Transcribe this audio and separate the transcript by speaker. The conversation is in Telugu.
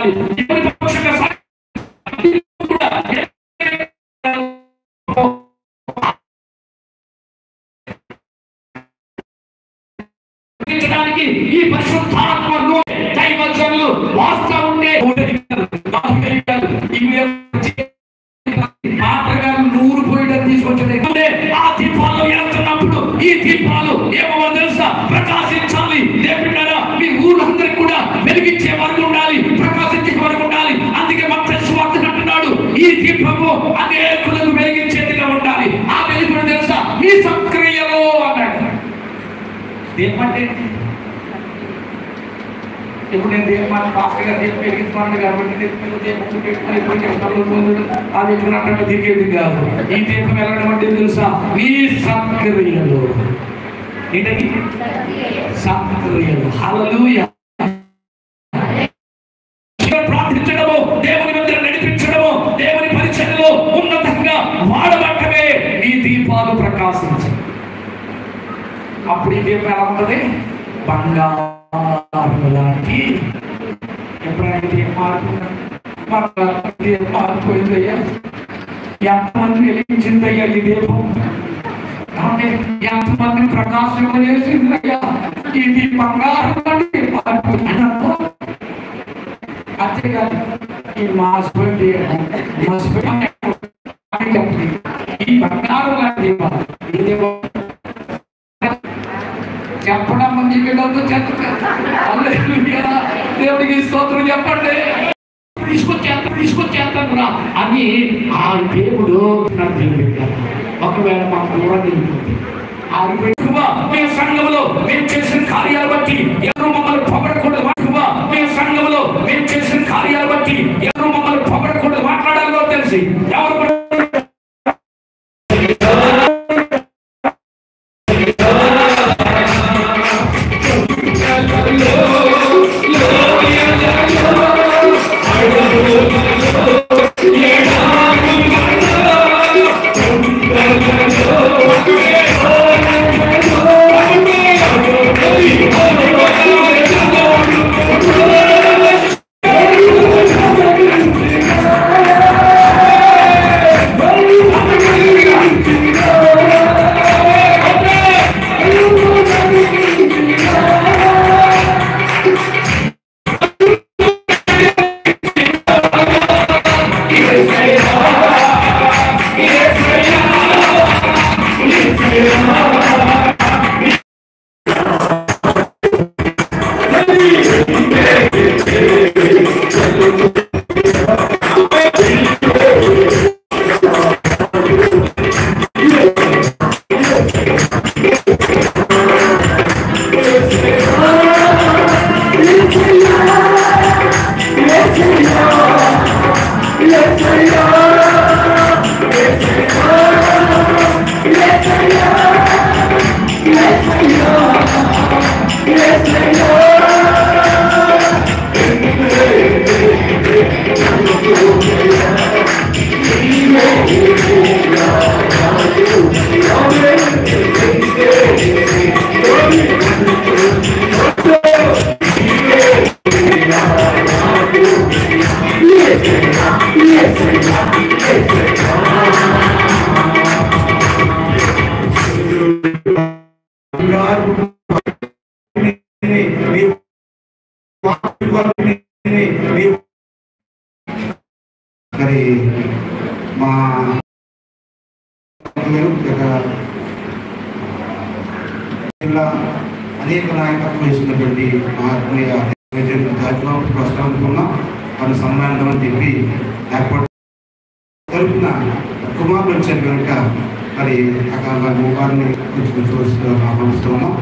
Speaker 1: ఈ పరిశుద్ధాత్మను దైవజనులు వాస్తవ ఉండే మాటగారు 100 పోయడం తీసుకొచ్చింది. ఆ దీపాలు వెళ్తున్నప్పుడు ఈ దీపాలు ఏమో తెలుసా, ప్రకాశించాలి. దేవుడారా, మీ ఊరందరికి కూడా వెలిగించే వరకు ఉండాలి, ప్రకాశించే వరకు ఉండాలి. అందుకే మత్తయి సువార్త అంటున్నాడు, ఈ దీపము అనేకులకు వెలిగించేదిగా ఉండాలి. ఆ వెలుగు తెలుసా, మీ సక్రియలో అన్నాడు. దీపంటే ఇప్పుడు నేను దీపాన్ని పాస్టర్ గారు దీపం వెలిగించుకోండి కాబట్టి దీపం పెట్టుకుని అది ఎట్లా తిరిగేది కాదు. ఈ దీపం వెళ్ళడం అంటే తెలుసా, మీ సక్రియలు. ఏంటది? సక్రియలు. హల్లెలూయా. ప్రార్థించడము, దేవుని మందిర నడిపించడము, దేవుని పరిచర్యలో ఉన్నతంగా వాడబట్టమే నీ దీపాలు ప్రకాశించు. అప్పుడు ఈ దీపం ఎలా ఉంటుంది? బంగారు లాంటి. ఎప్పుడైనా దీపం మారిపోయిందయ్యా, ఎంతమంది వెలిగించిందయ్యా ఈ దీపం, అంటే ఎంతమంది ప్రకాశం చేసిందయ్యా, ఇది బంగారు లాంటి మారిపోయిందమ్మా. అంతేకాదు ఈ మాసిపోయింది ఈ బంగారు లాంటి చెప్పడం మంది దేవుడికి స్తోత్రం చెప్పండి. తీసుకొచ్చేస్తాను రా అని ఆ దేవుడు నాకు తెలియదు. ఒకవేళ మాకు దూరం తెలియదు మేము సంఘంలో మేము చేసిన కార్యాలు బట్టి ఎవరు మమ్మల్ని పొగడకూడదు. మేము సంఘంలో మేము చేసిన కార్యాలు బట్టి ఎవరు మమ్మల్ని పొగడకూడదు, మాట్లాడాలో తెలిసి ఎవరు
Speaker 2: మరి మా అనేక నాయకత్వం వేసినటువంటి ఆత్మీయ ప్రస్తావనుకున్నాం. వాళ్ళ సన్మానం అని చెప్పి ఏర్పాటు తరపున కుమారులు వచ్చారు కనుక మరి అక్కడ వారిని కొంచెం ఆహ్వానిస్తున్నాం.